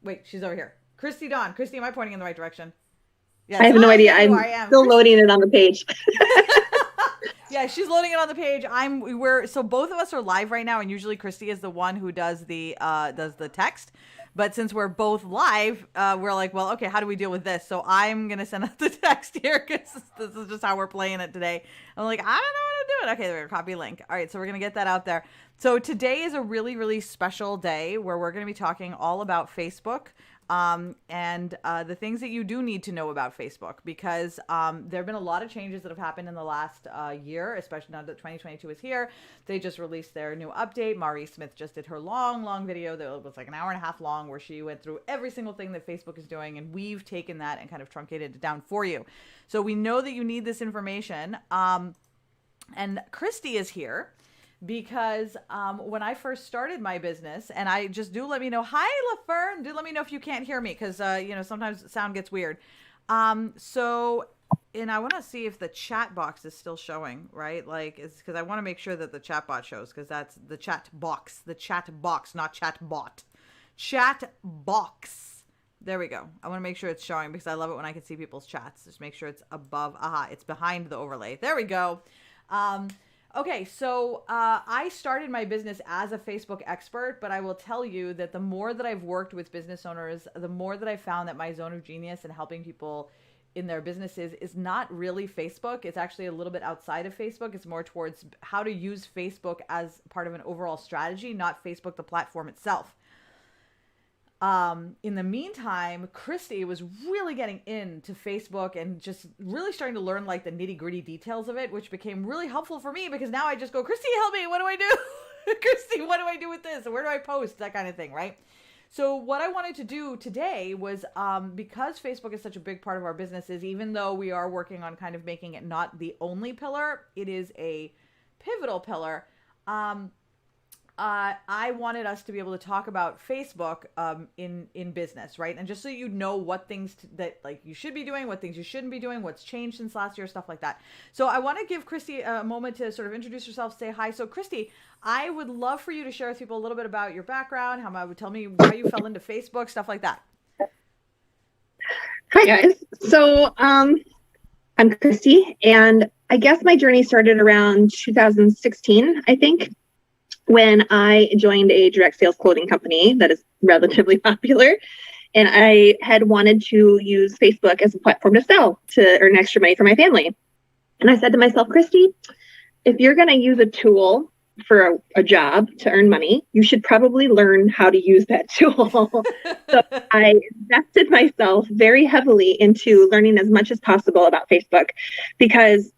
Wait, she's over here. Christy Dawn. Christy, am I pointing in the right direction? Yes. I have no idea. I'm still Christy. Loading it on the page. Yeah, she's loading it on the page. So both of us are live right now, and usually Christy is the one who does the text. But since we're both live, we're like, well, okay, how do we deal with this? So I'm gonna send out the text here because this is just how we're playing it today. I'm like, I don't know how to do it. Okay, we're gonna copy link. All right, so we're gonna get that out there. So today is a really, really special day where we're gonna be talking all about Facebook. And the things that you do need to know about Facebook, because there have been a lot of changes that have happened in the last year, especially now that 2022 is here. They just released their new update. Mari Smith just did her long video that was like an hour and a half long, where she went through every single thing that Facebook is doing, and we've taken that and kind of truncated it down for you. So we know that you need this information. And Christy is here because when I first started my business, and I just do let me know, hi LaFern, do let me know if you can't hear me, because sometimes sound gets weird. And I want to see if the chat box is still showing, right? Like, it's because I want to make sure that the chat bot shows, because that's the chat box, not chat bot, chat box. There we go. I want to make sure it's showing, because I love it when I can see people's chats. Just make sure it's above. It's behind the overlay. There we go. Okay, so I started my business as a Facebook expert, but I will tell you that the more that I've worked with business owners, the more that I found that my zone of genius in helping people in their businesses is not really Facebook. It's actually a little bit outside of Facebook. It's more towards how to use Facebook as part of an overall strategy, not Facebook, the platform itself. In the meantime, Christy was really getting into Facebook and just really starting to learn like the nitty gritty details of it, which became really helpful for me, because now I just go, Christy, help me. What do I do? Christy, what do I do with this? Where do I post? That kind of thing, right? So what I wanted to do today was, because Facebook is such a big part of our businesses, even though we are working on kind of making it not the only pillar, it is a pivotal pillar. I wanted us to be able to talk about Facebook in business, right? And just so you know what things that like you should be doing, what things you shouldn't be doing, what's changed since last year, stuff like that. So I want to give Christy a moment to sort of introduce herself, say hi. So Christy, I would love for you to share with people a little bit about your background, tell me how you fell into Facebook, stuff like that. Hi guys. So I'm Christy, and I guess my journey started around 2016, I think, when I joined a direct sales clothing company that is relatively popular. And I had wanted to use Facebook as a platform to sell, to earn extra money for my family. And I said to myself, Christy, if you're going to use a tool for a job to earn money, you should probably learn how to use that tool. So I invested myself very heavily into learning as much as possible about Facebook, because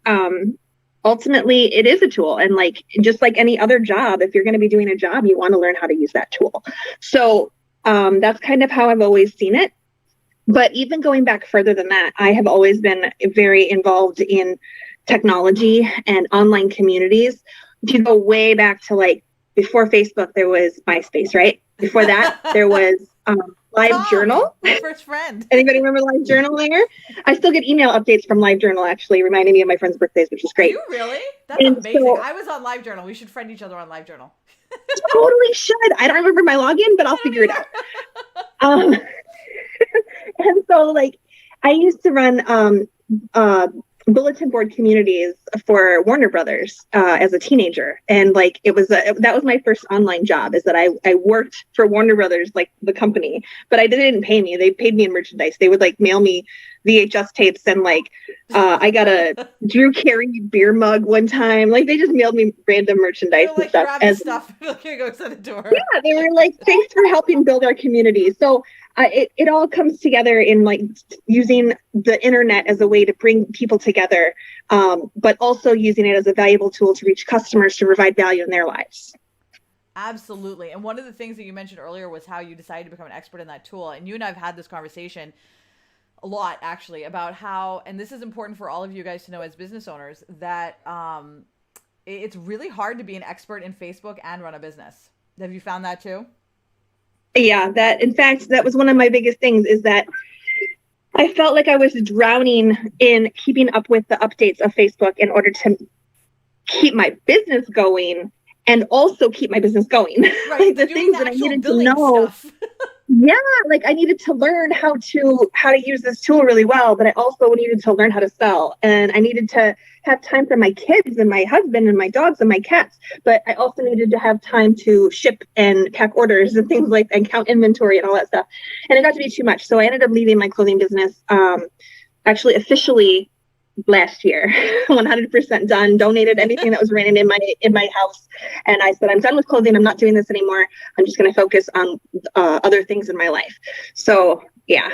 ultimately it is a tool. And like, just like any other job, if you're going to be doing a job, you want to learn how to use that tool. So that's kind of how I've always seen it. But even going back further than that, I have always been very involved in technology and online communities. If you go way back to like before Facebook, there was MySpace, right? Before that, there was LiveJournal. My first friend. Anybody remember LiveJournal there? I still get email updates from LiveJournal, actually, reminding me of my friends' birthdays, which is great. Do you really? That's amazing. So, I was on LiveJournal. We should friend each other on LiveJournal. Totally should. I don't remember my login, but I'll figure it out. And so, like, I used to run bulletin board communities for Warner Brothers as a teenager, and like that was my first online job, is that I worked for Warner Brothers, like the company, but they didn't pay me. They paid me in merchandise. They would like mail me VHS tapes, and like I got a Drew Carey beer mug one time. Like they just mailed me random merchandise and stuff. Grab stuff. Here, go send it to her. Yeah, they were like, thanks for helping build our community. So it all comes together in like using the internet as a way to bring people together, but also using it as a valuable tool to reach customers to provide value in their lives. Absolutely. And one of the things that you mentioned earlier was how you decided to become an expert in that tool. And you and I have had this conversation a lot, actually, about how, and this is important for all of you guys to know as business owners, that it's really hard to be an expert in Facebook and run a business. Have you found that too? Yeah, in fact, that was one of my biggest things, is that I felt like I was drowning in keeping up with the updates of Facebook in order to keep my business going and also keep my business going. Right. Like the things that I needed to know. Yeah, like I needed to learn how to use this tool really well, but I also needed to learn how to sell, and I needed to have time for my kids and my husband and my dogs and my cats, but I also needed to have time to ship and pack orders and things like and count inventory and all that stuff. And it got to be too much, so I ended up leaving my clothing business actually officially last year. 100% done, donated anything that was remaining in my house, and I said, I'm done with clothing, I'm not doing this anymore, I'm just going to focus on other things in my life. So yeah.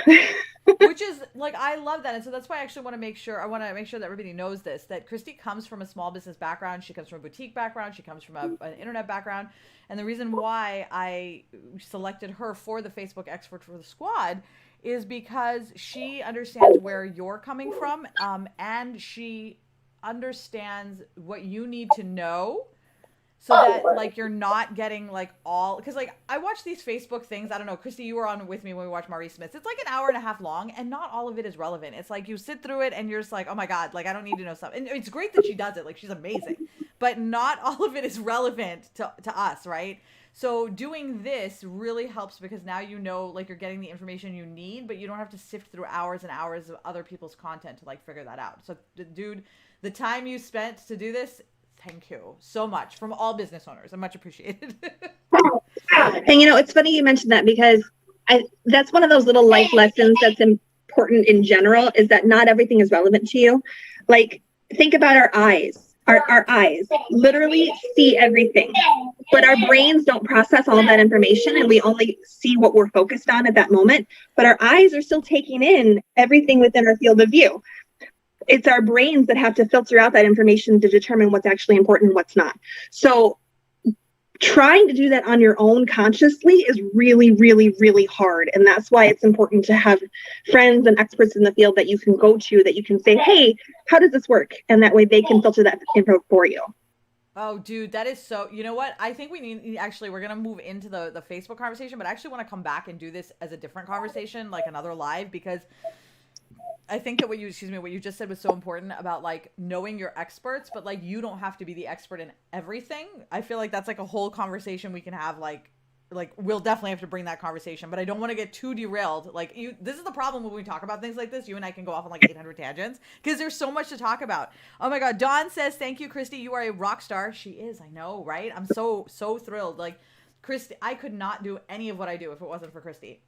Which is like, I love that. And so that's why I actually want to make sure, that everybody knows this, that Christy comes from a small business background. She comes from a boutique background. She comes from an internet background. And the reason why I selected her for the Facebook expert for the squad is because she understands where you're coming from. And she understands what you need to know so that like you're not getting like all, because like I watch these Facebook things. I don't know, Christy, you were on with me when we watched Maurice Smith. It's like an hour and a half long, and not all of it is relevant. It's like you sit through it and you're just like, oh my god, like I don't need to know something. And it's great that she does it, like she's amazing, but not all of it is relevant to us, right? So doing this really helps because now you know, like, you're getting the information you need, but you don't have to sift through hours and hours of other people's content to like figure that out. So dude, the time you spent to do this, thank you so much from all business owners. I'm much appreciated. And it's funny you mentioned that because that's one of those little life lessons that's important in general, is that not everything is relevant to you. Like, think about our eyes. Our eyes literally see everything, but our brains don't process all of that information, and we only see what we're focused on at that moment. But our eyes are still taking in everything within our field of view. It's our brains that have to filter out that information to determine what's actually important and what's not. So trying to do that on your own consciously is really, really, really hard. And that's why it's important to have friends and experts in the field that you can go to, that you can say, hey, how does this work? And that way they can filter that info for you. Oh, dude, that is so, you know what? I think we need, actually, we're going to move into the Facebook conversation, but I actually want to come back and do this as a different conversation, like another live, because I think that what you just said was so important about like knowing your experts, but like you don't have to be the expert in everything. I feel like that's like a whole conversation we can have. Like we'll definitely have to bring that conversation, but I don't want to get too derailed. Like this is the problem when we talk about things like this. You and I can go off on like 800 tangents because there's so much to talk about. Oh my God. Dawn says, thank you, Christy. You are a rock star. She is. I know, right? I'm so thrilled. Like Christy, I could not do any of what I do if it wasn't for Christy.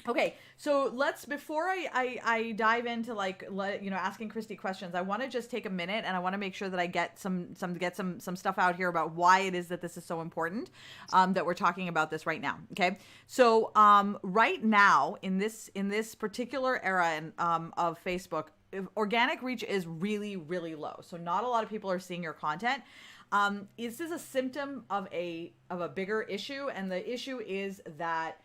Okay, so before I dive into asking Christy questions, I want to just take a minute and I want to make sure that I get some stuff out here about why it is that this is so important, that we're talking about this right now. Okay, so right now in this particular era of Facebook, organic reach is really, really low. So not a lot of people are seeing your content. This is a symptom of a bigger issue, and the issue is that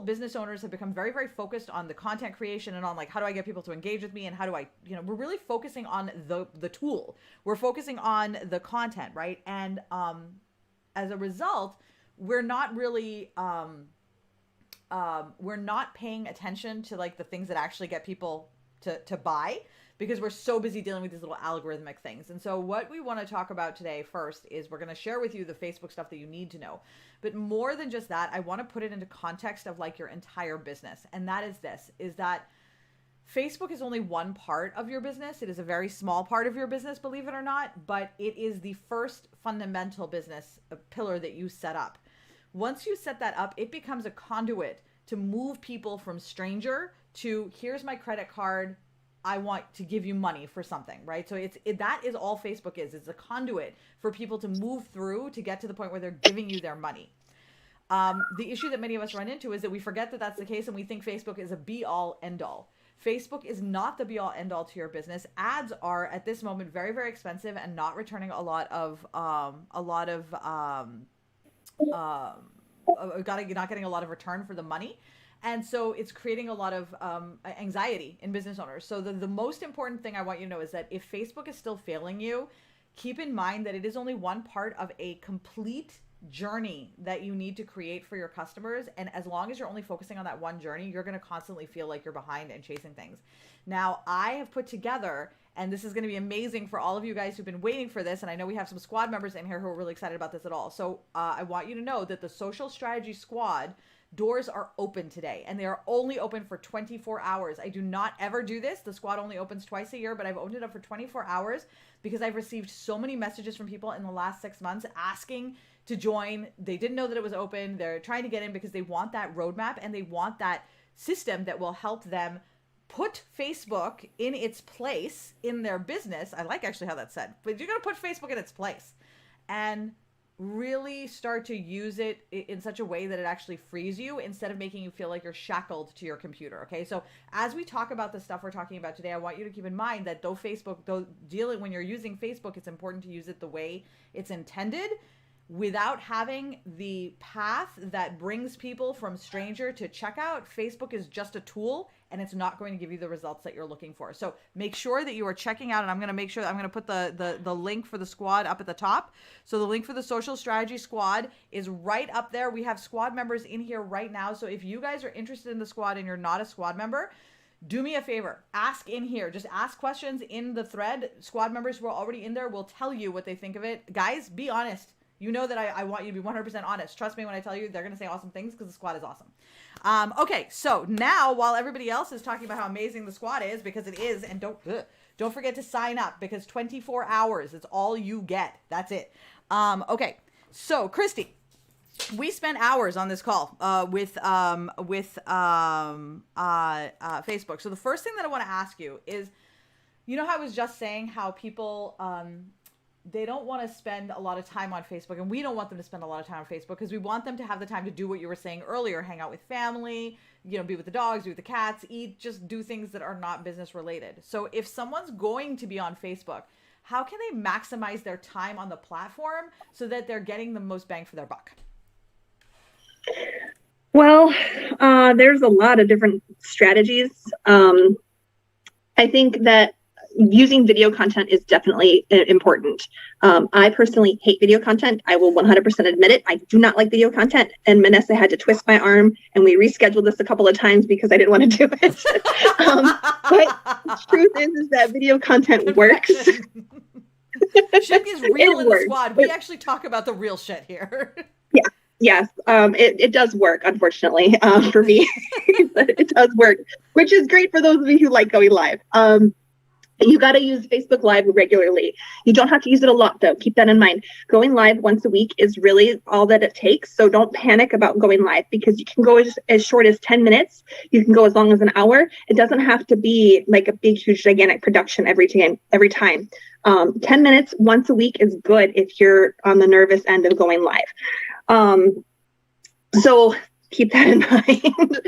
business owners have become very, very focused on the content creation and on like, how do I get people to engage with me? And how do I, we're really focusing on the tool. We're focusing on the content, right? And as a result, we're not really, we're not paying attention to like the things that actually get people to buy, because we're so busy dealing with these little algorithmic things. And so what we want to talk about today first is we're going to share with you the Facebook stuff that you need to know. But more than just that, I want to put it into context of like your entire business. And that is that Facebook is only one part of your business. It is a very small part of your business, believe it or not, but it is the first fundamental business pillar that you set up. Once you set that up, it becomes a conduit to move people from stranger to here's my credit card, I want to give you money for something, right? So that is all Facebook is. It's a conduit for people to move through to get to the point where they're giving you their money. The issue that many of us run into is that we forget that that's the case, and we think Facebook is a be-all, end-all. Facebook is not the be-all, end-all to your business. Ads are at this moment very, very expensive and not returning not getting a lot of return for the money. And so it's creating a lot of anxiety in business owners. So the most important thing I want you to know is that if Facebook is still failing you, keep in mind that it is only one part of a complete journey that you need to create for your customers. And as long as you're only focusing on that one journey, you're going to constantly feel like you're behind and chasing things. Now, I have put together, and this is going to be amazing for all of you guys who've been waiting for this. And I know we have some squad members in here who are really excited about this at all. So I want you to know that the Social Strategy Squad doors are open today, and they are only open for 24 hours. I do not ever do this. The squad only opens twice a year, but I've opened it up for 24 hours because I've received so many messages from people in the last 6 months asking to join. They didn't know that it was open. They're trying to get in because they want that roadmap and they want that system that will help them put Facebook in its place in their business. I like actually how that's said, but you're going to put Facebook in its place and really start to use it in such a way that it actually frees you instead of making you feel like you're shackled to your computer. Okay. So as we talk about the stuff we're talking about today, I want you to keep in mind that when you're using Facebook, it's important to use it the way it's intended, without having the path that brings people from stranger to checkout. Facebook is just a tool, and it's not going to give you the results that you're looking for. So make sure that you are checking out, and I'm going to make sure that I'm going to put the link for the squad up at the top. So the link for the Social Strategy Squad is right up there. We have squad members in here right now. So if you guys are interested in the squad and you're not a squad member, do me a favor, ask in here. Just ask questions in the thread. Squad members who are already in there will tell you what they think of it. Guys, be honest. You know that I want you to be 100% honest. Trust me when I tell you they're going to say awesome things because the squad is awesome. Okay, so now while everybody else is talking about how amazing the squad is, because it is, and don't forget to sign up because 24 hours is all you get. That's it. Okay, so Christy, we spent hours on this call with Facebook. So the first thing that I want to ask you is, you know how I was just saying how people they don't want to spend a lot of time on Facebook, and we don't want them to spend a lot of time on Facebook because we want them to have the time to do what you were saying earlier, hang out with family, be with the dogs, be with the cats, eat, just do things that are not business related. So if someone's going to be on Facebook, how can they maximize their time on the platform so that they're getting the most bang for their buck? Well, there's a lot of different strategies. I think that using video content is definitely important. I personally hate video content. I will 100% admit it. I do not like video content. And Vanessa had to twist my arm, and we rescheduled this a couple of times because I didn't want to do it. But the truth is that video content works. Shit is real in the squad. We actually talk about the real shit here. Yeah. Yes, it does work, unfortunately, for me. But it does work, which is great for those of you who like going live. You got to use Facebook Live regularly. You don't have to use it a lot, though. Keep that in mind. Going live once a week is really all that it takes. So don't panic about going live because you can go as short as 10 minutes. You can go as long as an hour. It doesn't have to be like a big, huge, gigantic production every time. 10 minutes once a week is good if you're on the nervous end of going live. So keep that in mind.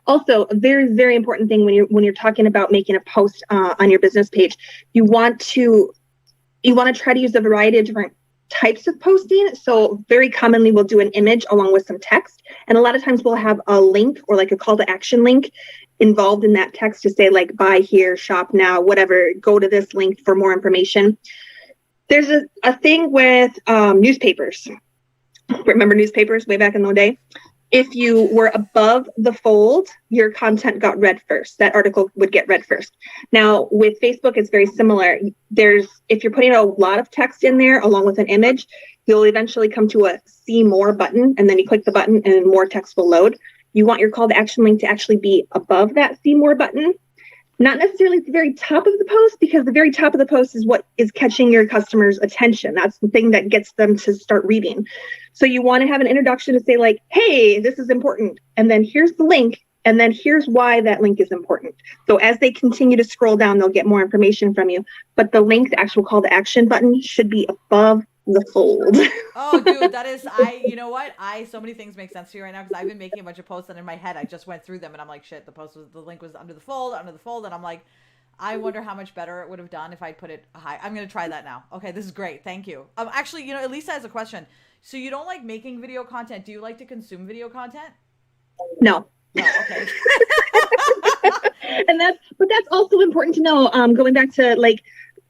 Also, a very, very important thing when you're talking about making a post on your business page, you want to try to use a variety of different types of posting. So very commonly we'll do an image along with some text, and a lot of times we'll have a link or like a call to action link involved in that text to say like buy here, shop now, whatever, go to this link for more information. There's a thing with newspapers. Remember newspapers way back in the day? If you were above the fold, your content got read first. That article would get read first. Now, with Facebook, it's very similar. If you're putting a lot of text in there along with an image, you'll eventually come to a see more button, and then you click the button and more text will load. You want your call to action link to actually be above that see more button. Not necessarily at the very top of the post, because the very top of the post is what is catching your customer's attention. That's the thing that gets them to start reading. So you want to have an introduction to say like, hey, this is important. And then here's the link. And then here's why that link is important. So as they continue to scroll down, they'll get more information from you. But the link, the actual call to action button, should be above the fold. Oh, dude, that is, you know what? So many things make sense to you right now because I've been making a bunch of posts and in my head, I just went through them and I'm like, shit, the link was under the fold. And I'm like, I wonder how much better it would have done if I put it high. I'm going to try that now. Okay. This is great. Thank you. Actually, Elisa has a question. So you don't like making video content. Do you like to consume video content? No. No. Okay. But that's also important to know. Going back to like,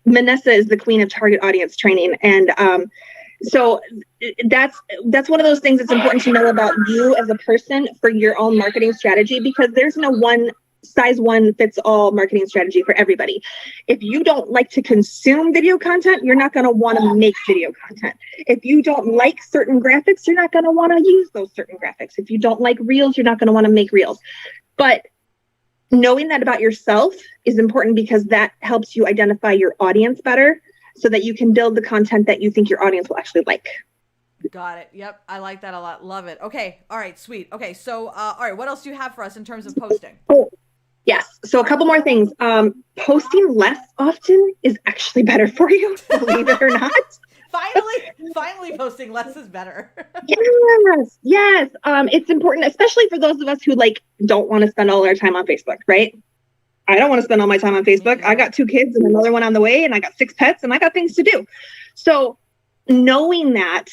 Vanessa is the queen of target audience training. And So that's one of those things that's important to know about you as a person for your own marketing strategy, because there's no one size one fits all marketing strategy for everybody. If you don't like to consume video content, you're not going to want to make video content. If you don't like certain graphics, you're not going to want to use those certain graphics. If you don't like reels, you're not going to want to make reels. But knowing that about yourself is important, because that helps you identify your audience better, so that you can build the content that you think your audience will actually like. Got it. Yep. I like that a lot. Love it. Okay. All right. Sweet. Okay. So, all right. What else do you have for us in terms of posting? Oh, yes. So a couple more things. Posting less often is actually better for you, believe it or not. Finally posting less is better. Yes. It's important, especially for those of us who don't want to spend all our time on Facebook, right? I don't want to spend all my time on Facebook. I got 2 kids and another one on the way, and I got 6 pets, and I got things to do. So knowing that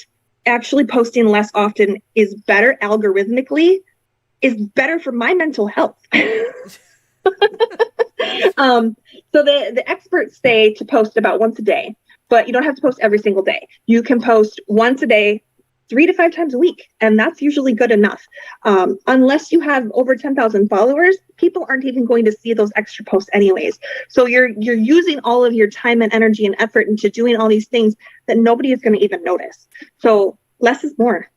actually posting less often is better algorithmically, is better for my mental health. So the experts say to post about once a day, but you don't have to post every single day. You can post once a day, 3 to 5 times a week, and that's usually good enough. Unless you have over 10,000 followers, people aren't even going to see those extra posts anyways. So you're using all of your time and energy and effort into doing all these things that nobody is going to even notice. So less is more.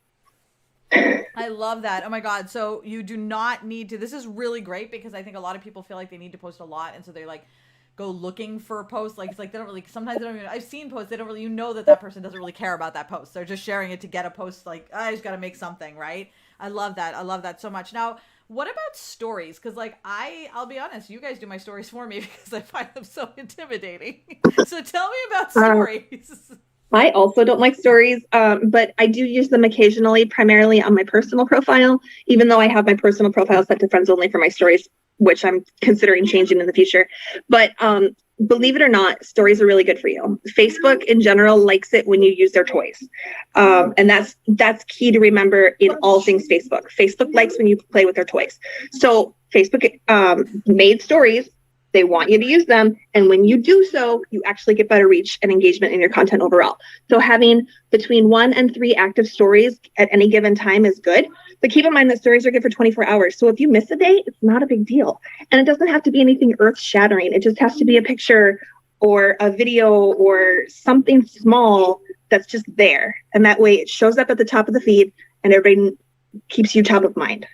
I love that. Oh my God. So you do not need to, this is really great, because I think a lot of people feel like they need to post a lot. And so they go looking for posts. It's like, they don't really, sometimes they don't even, I've seen posts, they don't really, that person doesn't really care about that post. They're just sharing it to get a post. I just got to make something, right? I love that. I love that so much. Now, what about stories? Because I'll be honest, you guys do my stories for me because I find them so intimidating. So tell me about stories. I also don't like stories, but I do use them occasionally, primarily on my personal profile, even though I have my personal profile set to friends only for my stories, which I'm considering changing in the future. But believe it or not, stories are really good for you. Facebook in general likes it when you use their toys. And that's key to remember in all things Facebook. Facebook likes when you play with their toys. So Facebook made stories. They want you to use them. And when you do so, you actually get better reach and engagement in your content overall. So having between 1 and 3 active stories at any given time is good. But keep in mind that stories are good for 24 hours. So if you miss a day, it's not a big deal. And it doesn't have to be anything earth shattering. It just has to be a picture or a video or something small that's just there. And that way it shows up at the top of the feed and everybody keeps you top of mind.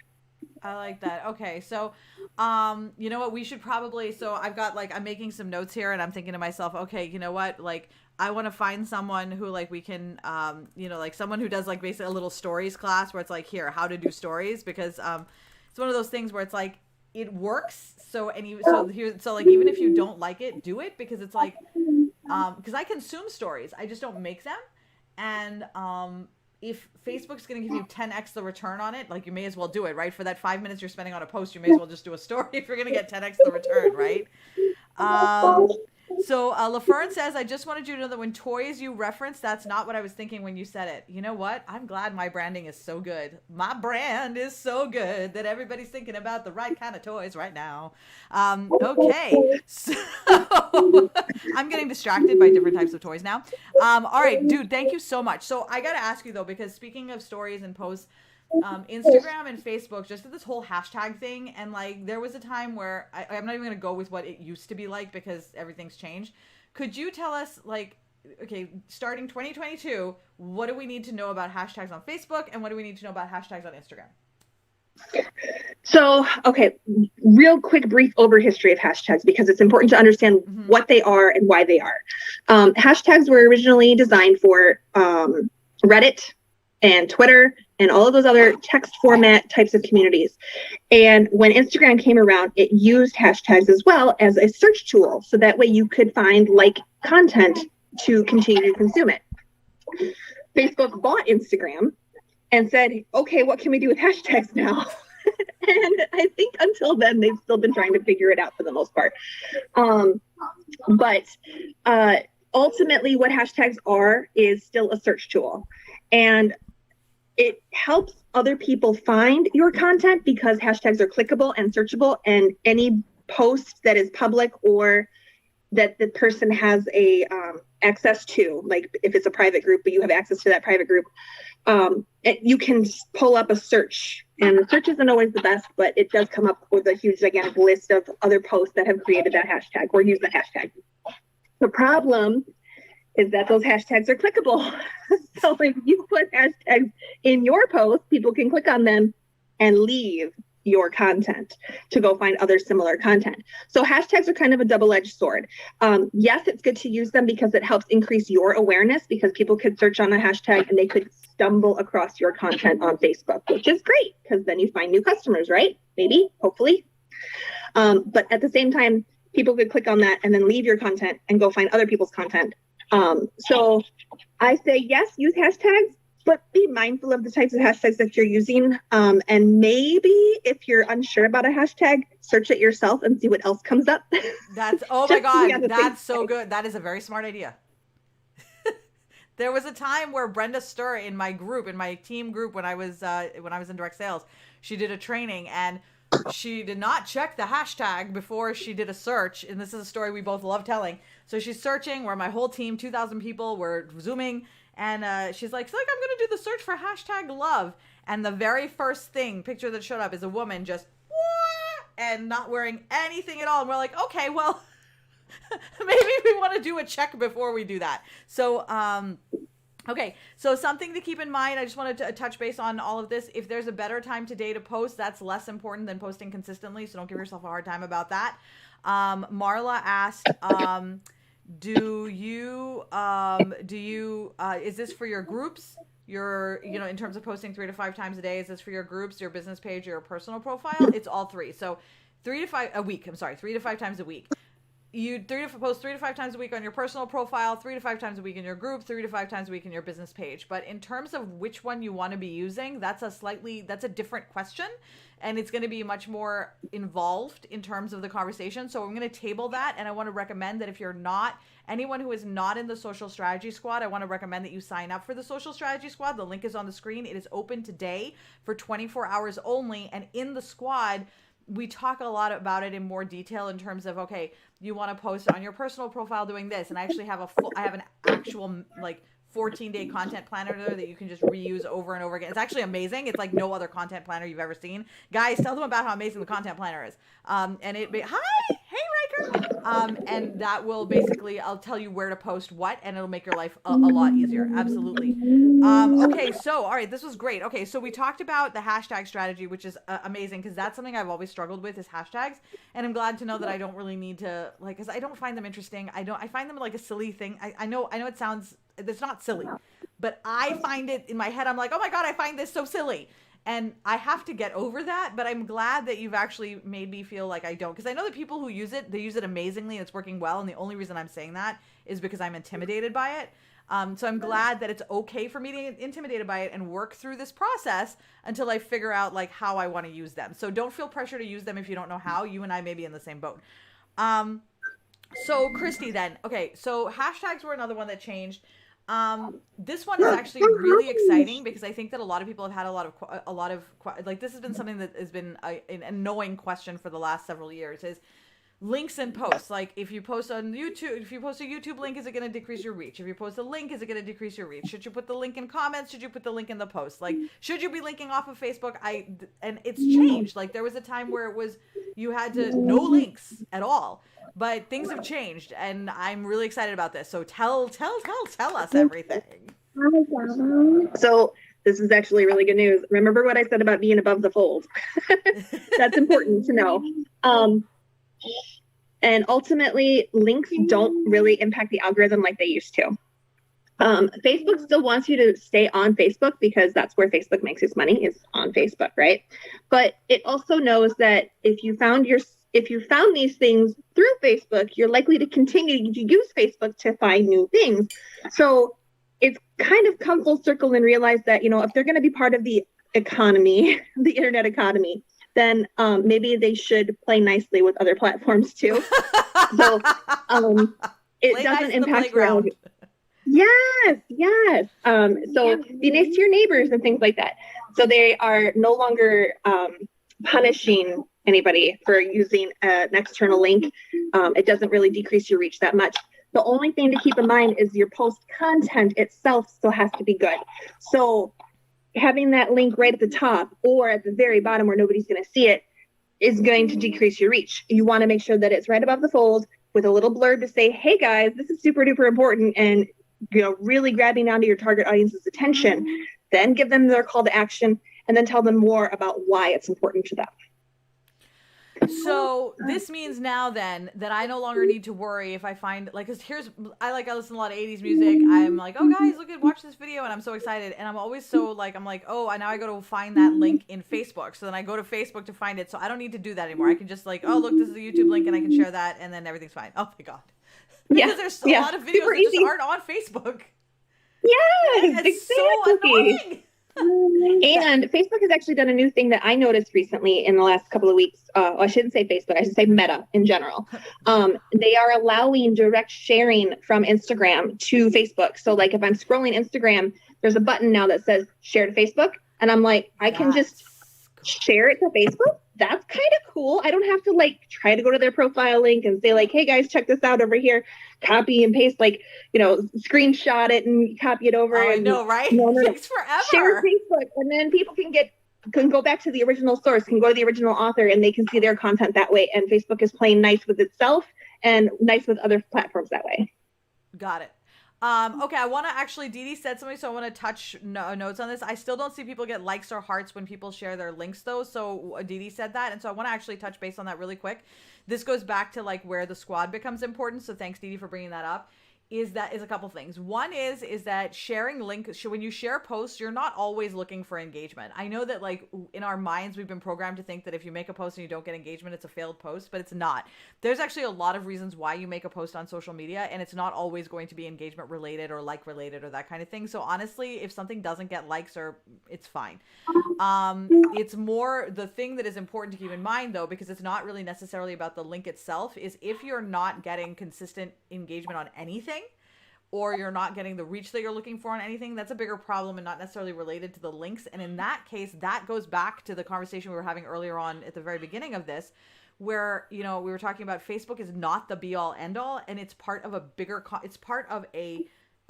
I like that. Okay. So, you know what, we should probably, so I've got I'm making some notes here and I'm thinking to myself, okay, you know what, I want to find someone who we can, someone who does basically a little stories class where it's here, how to do stories, because, it's one of those things where it's it works. So, even if you don't like it, do it, because it's because I consume stories, I just don't make them. And, if Facebook's going to give you 10x the return on it, you may as well do it, right? For that 5 minutes you're spending on a post, you may as well just do a story if you're going to get 10x the return, right? So LaFern says, I just wanted you to know that when toys you reference, that's not what I was thinking when you said it. You know what? I'm glad my branding is so good. My brand is so good that everybody's thinking about the right kind of toys right now. Okay. So I'm getting distracted by different types of toys now. All right, dude, thank you so much. So I got to ask you though, because speaking of stories and posts, Instagram and Facebook just did this whole hashtag thing, and there was a time where I'm not even going to go with what it used to be because everything's changed. Could you tell us okay, starting 2022, what do we need to know about hashtags on Facebook, and what do we need to know about hashtags on Instagram? So, okay, real quick, brief history of hashtags, because it's important to understand what they are and why they are. Hashtags were originally designed for Reddit and Twitter and all of those other text format types of communities. And when Instagram came around, it used hashtags as well as a search tool. So that way you could find content to continue to consume it. Facebook bought Instagram and said, okay, what can we do with hashtags now? And I think until then, they've still been trying to figure it out for the most part. But ultimately what hashtags are is still a search tool. And it helps other people find your content because hashtags are clickable and searchable, and any post that is public or that the person has a access to, like if it's a private group, but you have access to that private group, you can pull up a search, and the search isn't always the best, but it does come up with a huge gigantic list of other posts that have created that hashtag or use the hashtag. The problem is that those hashtags are clickable. So if you put hashtags in your post, people can click on them and leave your content to go find other similar content. So hashtags are kind of a double-edged sword. Yes, it's good to use them because it helps increase your awareness, because people could search on a hashtag and they could stumble across your content on Facebook, which is great because then you find new customers, right? Maybe, hopefully. But at the same time, people could click on that and then leave your content and go find other people's content. So I say, yes, use hashtags, but be mindful of the types of hashtags that you're using. And maybe if you're unsure about a hashtag, search it yourself and see what else comes up. That's, oh my God, that's so good. That is a very smart idea. There was a time where Brenda Stur in my group, in my team group, when I was in direct sales, she did a training and she did not check the hashtag before she did a search. And this is a story we both love telling. So she's searching where my whole team, 2,000 people, were Zooming. And she's like, I'm going to do the search for hashtag love. And the very first picture that showed up is a woman just, and not wearing anything at all. And we're like, okay, well, maybe we want to do a check before we do that. So, okay, so something to keep in mind. I just wanted to touch base on all of this. If there's a better time today to post, that's less important than posting consistently. So don't give yourself a hard time about that. Marla asked, is this for your groups? In terms of posting 3 to 5 times a day, is this for your groups, your business page, your personal profile? It's all three. So 3 to 5 times a week. You post 3 to 5 times a week on your personal profile, 3 to 5 times a week in your group, 3 to 5 times a week in your business page. But in terms of which one you want to be using, that's a different question. And it's going to be much more involved in terms of the conversation. So I'm going to table that. And I want to recommend that if you're anyone who is not in the Social Strategy Squad, I want to recommend that you sign up for the Social Strategy Squad. The link is on the screen. It is open today for 24 hours only. And in the squad, we talk a lot about it in more detail in terms of, okay, you want to post on your personal profile doing this. And I actually have I have an actual 14-day content planner there that you can just reuse over and over again. It's actually amazing. It's like no other content planner you've ever seen. Guys, tell them about how amazing the content planner is. Hi, hey Riker. And that will basically, I'll tell you where to post what, and it'll make your life a lot easier. Absolutely. Okay, so all right, this was great. Okay, so we talked about the hashtag strategy, which is amazing because that's something I've always struggled with is hashtags, and I'm glad to know that I don't really need to because I don't find them interesting. I find them like a silly thing. I know it sounds. It's not silly, but I find it in my head. I'm like, oh my God, I find this so silly. And I have to get over that. But I'm glad that you've actually made me feel like I don't. Because I know that people who use it, they use it amazingly and it's working well. And the only reason I'm saying that is because I'm intimidated by it. So I'm glad that it's okay for me to get intimidated by it and work through this process until I figure out how I want to use them. So don't feel pressure to use them if you don't know how. You and I may be in the same boat. So Christy then. Okay, so hashtags were another one that changed. This one is actually really exciting because I think that a lot of people have had a lot of this has been something that has been an annoying question for the last several years is links and posts. Like if you post on YouTube, if you post a YouTube link, is it going to decrease your reach? If you post a link, is it going to decrease your reach? Should you put the link in comments? Should you put the link in the post? Should you be linking off of Facebook? And it's changed. There was a time where it was, you had no links at all. But things have changed, and I'm really excited about this. So tell us everything. So this is actually really good news. Remember what I said about being above the fold? That's important to know. And ultimately, links don't really impact the algorithm like they used to. Facebook still wants you to stay on Facebook because that's where Facebook makes its money, is on Facebook, right? But it also knows that if you found these things through Facebook, you're likely to continue to use Facebook to find new things. So it's kind of come full circle and realize that, if they're going to be part of the economy, the internet economy, then maybe they should play nicely with other platforms too. So it doesn't impact your algorithm. Yes. So be nice to your neighbors and things like that. So they are no longer punishing anybody for using an external link. It doesn't really decrease your reach that much. The only thing to keep in mind is your post content itself still has to be good. So having that link right at the top or at the very bottom where nobody's going to see it is going to decrease your reach. You want to make sure that it's right above the fold with a little blurb to say, hey guys, this is super duper important, and really grabbing onto your target audience's attention. Then give them their call to action and then tell them more about why it's important to them. So this means now then that I no longer need to worry if I find, like, because I listen to a lot of 80s music. I'm like, oh guys, watch this video, and I'm so excited, and I'm always so like, I'm like, oh, now I go to find that link in Facebook. So then I go to Facebook to find it. So I don't need to do that anymore. I can just like, oh look, this is a YouTube link, and I can share that, and then everything's fine. Oh my god, because there's a lot of videos that just aren't on Facebook. Yes, it's so annoying. And Facebook has actually done a new thing that I noticed recently in the last couple of weeks. I shouldn't say Facebook, I should say Meta in general. They are allowing direct sharing from Instagram to Facebook. So like if I'm scrolling Instagram, there's a button now that says share to Facebook. And I'm like, I can just share it to Facebook. That's kind of cool. I don't have to like try to go to their profile link and say like, hey guys, check this out over here. Copy and paste, screenshot it and copy it over. I know, right? No. Takes forever. Share Facebook, and then people can go back to the original source, can go to the original author, and they can see their content that way. And Facebook is playing nice with itself and nice with other platforms that way. Got it. Okay, I want to actually, Dee Dee said something, so I want to touch notes on this. I still don't see people get likes or hearts when people share their links, though. So Dee Dee said that, and so I want to actually touch base on that really quick. This goes back to like where the squad becomes important. So thanks, Dee Dee, for bringing that up. Is a couple things. One is that sharing links, when you share posts, you're not always looking for engagement. I know that like in our minds, we've been programmed to think that if you make a post and you don't get engagement, it's a failed post, but it's not. There's actually a lot of reasons why you make a post on social media, and it's not always going to be engagement related or like related or that kind of thing. So honestly, if something doesn't get likes, or it's fine. It's more the thing that is important to keep in mind though, because it's not really necessarily about the link itself, is if you're not getting consistent engagement on anything, or you're not getting the reach that you're looking for on anything, that's a bigger problem and not necessarily related to the links. And in that case, that goes back to the conversation we were having earlier on at the very beginning of this, where, we were talking about Facebook is not the be all end all, and it's part of a bigger, it's part of a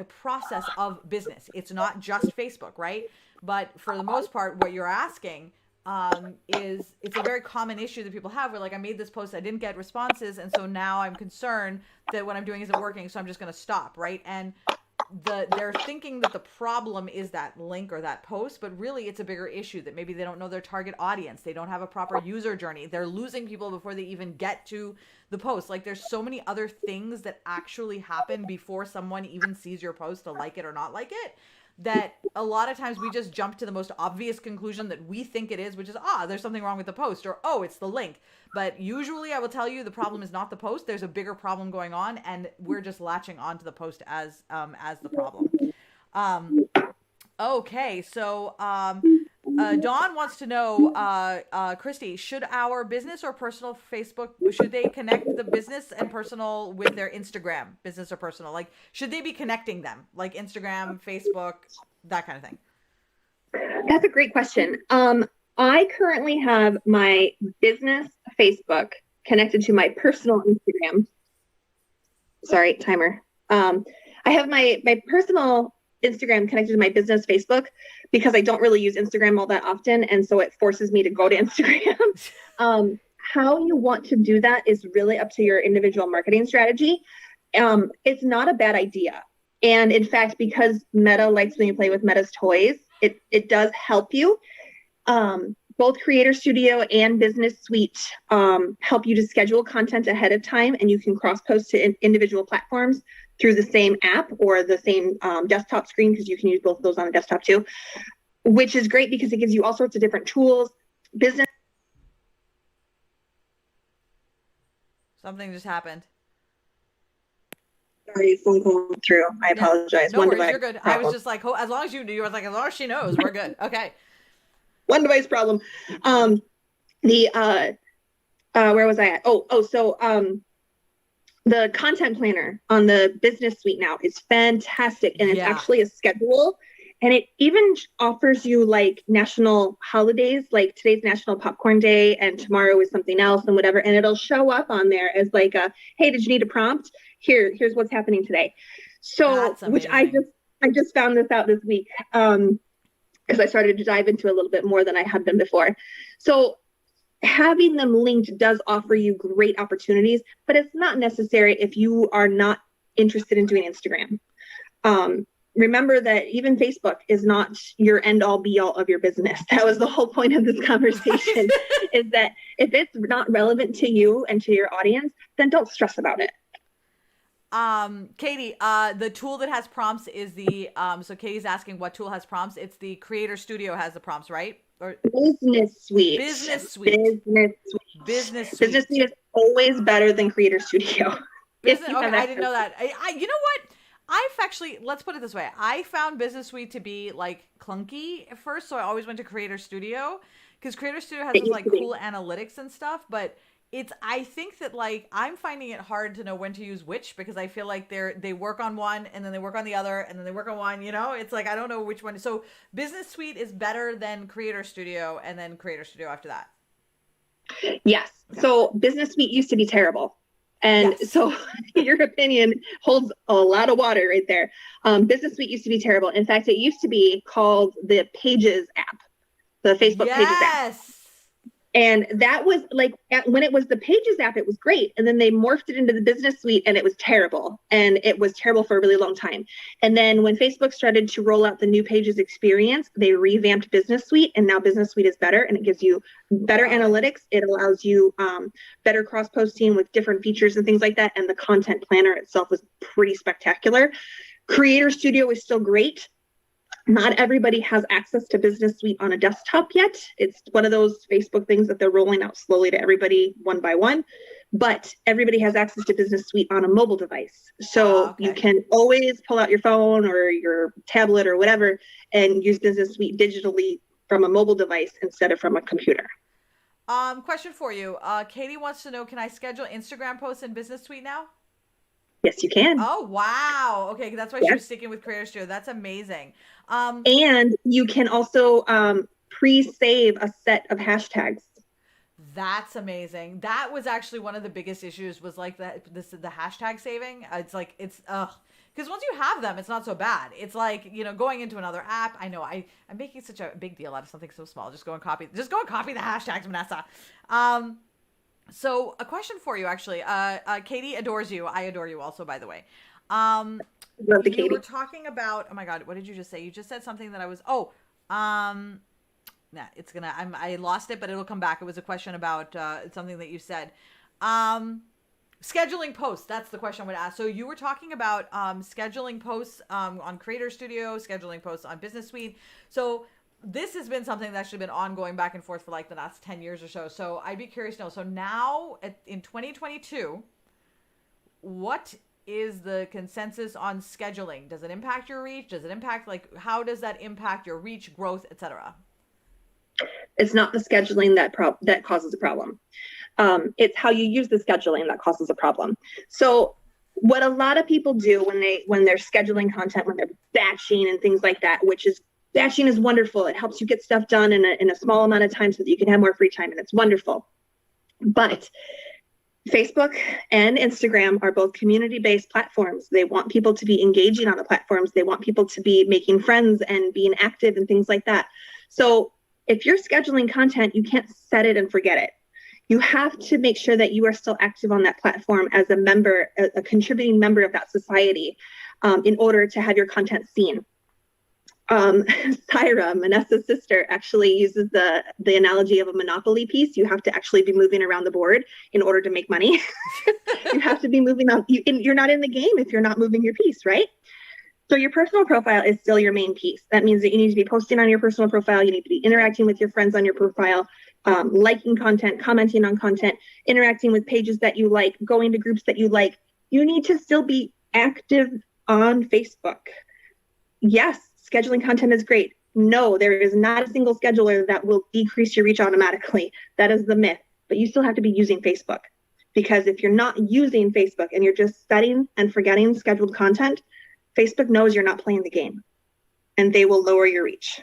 process of business. It's not just Facebook, right? But for the most part, what you're asking is it's a very common issue that people have where like, I made this post, I didn't get responses, and so now I'm concerned that what I'm doing isn't working, so I'm just going to stop, right? And they're thinking that the problem is that link or that post, but really it's a bigger issue that maybe they don't know their target audience, they don't have a proper user journey, they're losing people before they even get to the post. Like there's so many other things that actually happen before someone even sees your post to like it or not like it, that a lot of times we just jump to the most obvious conclusion that we think it is, which is, there's something wrong with the post, or, it's the link. But usually I will tell you the problem is not the post. There's a bigger problem going on, and we're just latching onto the post as the problem. Okay, so Dawn wants to know, Christy, should our business or personal Facebook, should they connect the business and personal with their Instagram, business or personal? Like, should they be connecting them, like Instagram, Facebook, that kind of thing? That's a great question. I currently have my business Facebook connected to my personal Instagram. Sorry, timer. I have my personal Instagram connected to my business Facebook because I don't really use Instagram all that often. And so it forces me to go to Instagram. How you want to do that is really up to your individual marketing strategy. It's not a bad idea. And in fact, because Meta likes when you play with Meta's toys, it does help you. Both Creator Studio and Business Suite help you to schedule content ahead of time, and you can cross-post to individual platforms through the same app or the same desktop screen, because you can use both of those on a desktop too, which is great because it gives you all sorts of different tools. Business. Something just happened. Sorry, phone call through. I apologize. No worries, you're good. Problem. I was just like, as long as you were like, as long as she knows, we're good. Okay. One device problem. Where was I at? So the content planner on the Business Suite now is fantastic, and it's actually a schedule, And it even offers you like national holidays, like today's National Popcorn Day and tomorrow is something else and whatever. And it'll show up on there as like hey, did you need a prompt? Here's what's happening today. So, which I just found this out this week because I started to dive into a little bit more than I had been before. So having them linked does offer you great opportunities, but it's not necessary if you are not interested in doing Instagram. Remember that even Facebook is not your end all be all of your business. That was the whole point of this conversation is that if it's not relevant to you and to your audience, then don't stress about it. Katie, the tool that has prompts is the, so Katie's asking what tool has prompts. It's the Creator Studio has the prompts, right? Or Business Suite. Business Suite is always better than Creator Studio. Okay, I didn't know that. I you know what? I've actually, let's put it this way. I found Business Suite to be like clunky at first, so I always went to Creator Studio because Creator Studio has this like cool analytics and stuff, but I think that like I'm finding it hard to know when to use which because I feel like they work on one and then they work on the other and then they work on one, you know? It's like I don't know which one. So Business Suite is better than Creator Studio and then Creator Studio after that. Yes. Okay. So Business Suite used to be terrible. And so your opinion holds a lot of water right there. Business Suite used to be terrible. In fact, it used to be called the Pages app, the Facebook Pages app. And that was like, when it was the Pages app, it was great. And then they morphed it into the Business Suite and it was terrible. And it was terrible for a really long time. And then when Facebook started to roll out the new Pages experience, they revamped Business Suite and now Business Suite is better and it gives you better analytics. It allows you better cross-posting with different features and things like that. And the content planner itself was pretty spectacular. Creator Studio is still great. Not everybody has access to Business Suite on a desktop yet. It's one of those Facebook things that they're rolling out slowly to everybody one by one, but everybody has access to Business Suite on a mobile device. So you can always pull out your phone or your tablet or whatever and use Business Suite digitally from a mobile device instead of from a computer. Question for you. Katie wants to know, can I schedule Instagram posts in Business Suite now? Yes, you can. Oh, wow. Okay, that's why she was sticking with Creator Studio. That's amazing. And you can also pre-save a set of hashtags. That's amazing. That was actually one of the biggest issues was like the hashtag saving. It's like, because once you have them, it's not so bad. It's like, you know, going into another app. I know I'm making such a big deal out of something so small. Just go and copy the hashtags, Vanessa. So a question for you, actually. Katie adores you. I adore you also, by the way. Love the Katie. You were talking about, oh my God, what did you just say? You just said something that I was, I lost it, but it'll come back. It was a question about something that you said. Scheduling posts. That's the question I would ask. So you were talking about scheduling posts on Creator Studio, scheduling posts on Business Suite. So this has been something that's actually been ongoing back and forth for like the last 10 years or so. So I'd be curious to know. So now in 2022, what is the consensus on scheduling? Does it impact your reach? Does it impact, like, how does that impact your reach, growth, etc.? It's not the scheduling that causes a problem. It's how you use the scheduling that causes a problem. So what a lot of people do when they're scheduling content, when they're batching and things like that, batching is wonderful. It helps you get stuff done in a small amount of time so that you can have more free time, and it's wonderful. But Facebook and Instagram are both community-based platforms. They want people to be engaging on the platforms. They want people to be making friends and being active and things like that. So if you're scheduling content, you can't set it and forget it. You have to make sure that you are still active on that platform as a member, a contributing member of that society, in order to have your content seen. Tyra, Manessa's sister, actually uses the analogy of a Monopoly piece. You have to actually be moving around the board in order to make money. You have to be moving on. You're not in the game if you're not moving your piece, right? So your personal profile is still your main piece. That means that you need to be posting on your personal profile. You need to be interacting with your friends on your profile, liking content, commenting on content, interacting with pages that you like, going to groups that you like. You need to still be active on Facebook. Yes, scheduling content is great. No, there is not a single scheduler that will decrease your reach automatically. That is the myth. But you still have to be using Facebook, because if you're not using Facebook and you're just setting and forgetting scheduled content, Facebook knows you're not playing the game. and they will lower your reach.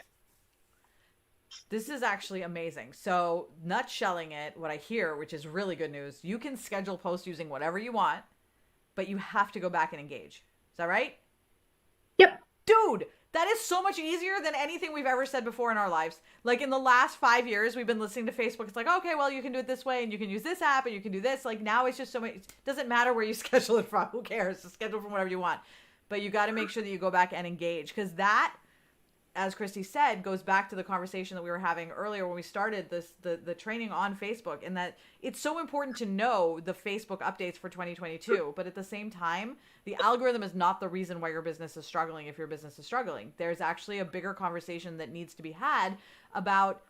This is actually amazing. So, nutshelling it, what I hear, which is really good news, you can schedule posts using whatever you want, but you have to go back and engage. Is that right? Yep. Dude, that is so much easier than anything we've ever said before in our lives. Like in the last 5 years, we've been listening to Facebook. It's like, okay, well, you can do it this way and you can use this app and you can do this. Like now it's just so much, it doesn't matter where you schedule it from. Who cares? Just schedule from whatever you want. But you got to make sure that you go back and engage, because that, as Christy said, goes back to the conversation that we were having earlier when we started the training on Facebook, and that it's so important to know the Facebook updates for 2022. But at the same time, the algorithm is not the reason why your business is struggling. If your business is struggling, there's actually a bigger conversation that needs to be had about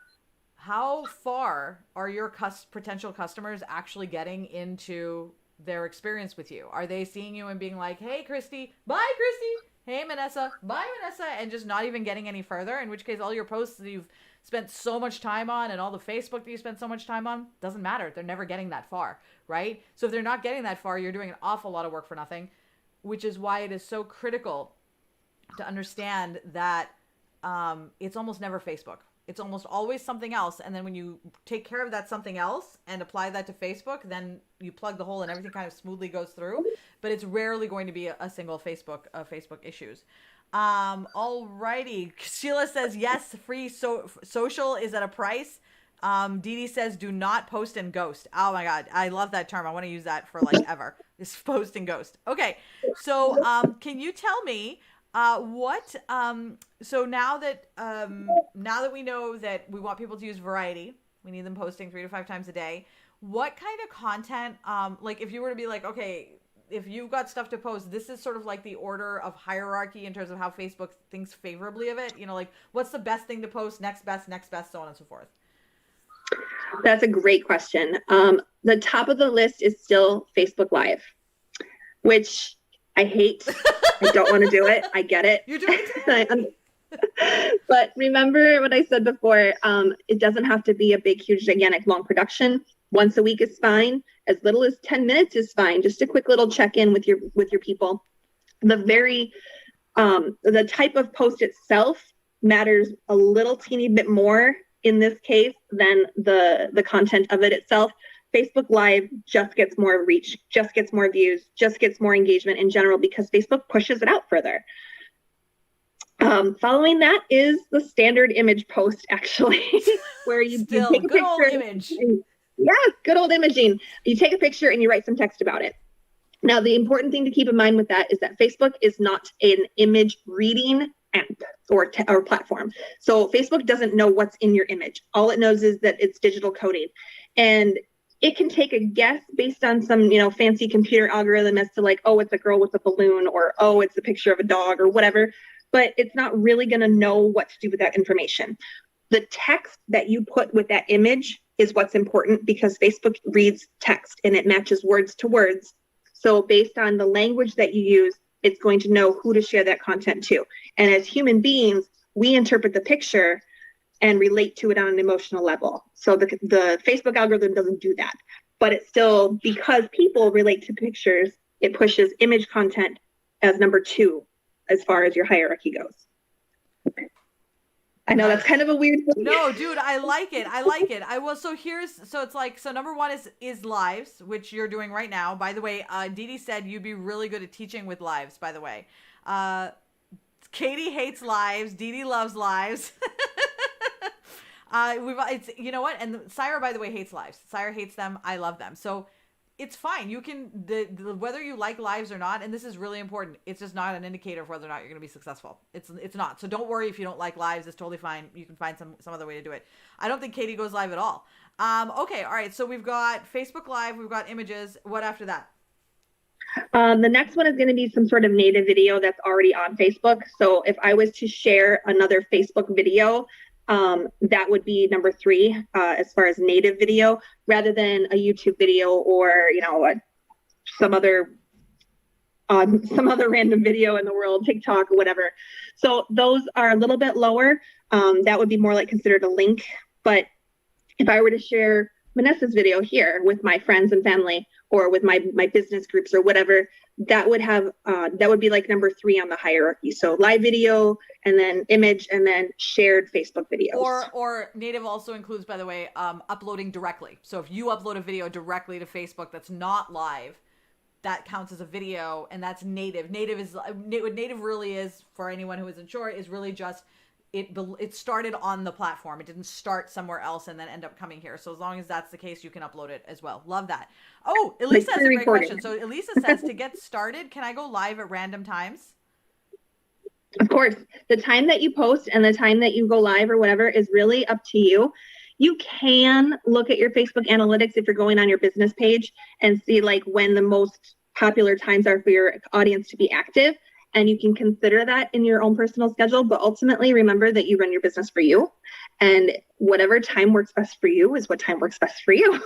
how far are your potential customers actually getting into their experience with you. Are they seeing you and being like, hey, Christy, bye, Christy. Hey, Vanessa, bye, Vanessa, and just not even getting any further, in which case all your posts that you've spent so much time on and all the Facebook that you spent so much time on, doesn't matter. They're never getting that far, right? So if they're not getting that far, you're doing an awful lot of work for nothing, which is why it is so critical to understand that it's almost never Facebook. It's almost always something else. And then when you take care of that something else and apply that to Facebook, then you plug the hole and everything kind of smoothly goes through. But it's rarely going to be a single Facebook issues. Alrighty. Sheila says, yes, free social is at a price. Dee Dee says, do not post and ghost. Oh my God. I love that term. I want to use that for like ever. Is post and ghost. Okay. So can you tell me so now that we know that we want people to use variety, we need them posting 3 to 5 times a day. What kind of content, like if you were to be like, okay, if you've got stuff to post, this is sort of like the order of hierarchy in terms of how Facebook thinks favorably of it. You know, like what's the best thing to post, next best, so on and so forth. That's a great question. The top of the list is still Facebook Live, which I hate. I don't want to do it. I get it. You're doing it. But remember what I said before, it doesn't have to be a big, huge, gigantic, long production. Once a week is fine. As little as 10 minutes is fine. Just a quick little check-in with your people. The type of post itself matters a little teeny bit more in this case than the content of it itself. Facebook Live just gets more reach, just gets more views, just gets more engagement in general because Facebook pushes it out further. Following that is the standard image post, actually, where you take a good picture. Old image. Good old imaging. You take a picture and you write some text about it. Now, the important thing to keep in mind with that is that Facebook is not an image reading app or platform. So Facebook doesn't know what's in your image. All it knows is that it's digital coding. And it can take a guess based on some, fancy computer algorithm as to like, oh, it's a girl with a balloon, or, oh, it's a picture of a dog or whatever, but it's not really going to know what to do with that information. The text that you put with that image is what's important because Facebook reads text and it matches words to words. So based on the language that you use, it's going to know who to share that content to. And as human beings, we interpret the picture and relate to it on an emotional level. So the Facebook algorithm doesn't do that, but it's still, because people relate to pictures, it pushes image content as number 2 as far as your hierarchy goes. I know that's kind of a weird thing. No, dude, I like it. So it's like, so number 1 is lives, which you're doing right now. By the way, Dee Dee said you'd be really good at teaching with lives, by the way. Katie hates lives. Dee Dee loves lives. It's, you know what? And Syra, by the way, hates lives. Syra hates them. I love them. So it's fine. You can, whether you like lives or not, and this is really important, it's just not an indicator of whether or not you're going to be successful. It's not. So don't worry if you don't like lives. It's totally fine. You can find some other way to do it. I don't think Katie goes live at all. Okay. All right. So we've got Facebook Live. We've got images. What after that? The next one is going to be some sort of native video that's already on Facebook. So if I was to share another Facebook video, that would be number 3 as far as native video, rather than a YouTube video or some other random video in the world, TikTok or whatever. So those are a little bit lower. That would be more like considered a link. But if I were to share Vanessa's video here with my friends and family or with my business groups or whatever, that would be like number 3 on the hierarchy. So live video, and then image, and then shared Facebook videos. Or native also includes, by the way, uploading directly. So if you upload a video directly to Facebook that's not live, that counts as a video, and that's native. What native really is, for anyone who isn't sure, is really just it started on the platform. It didn't start somewhere else and then end up coming here. So as long as that's the case, you can upload it as well. Love that. Oh, Elisa has a great question. So Elisa says, to get started, can I go live at random times? Of course. The time that you post and the time that you go live or whatever is really up to you. You can look at your Facebook analytics if you're going on your business page and see like when the most popular times are for your audience to be active. And you can consider that in your own personal schedule. But ultimately, remember that you run your business for you. And whatever time works best for you is what time works best for you.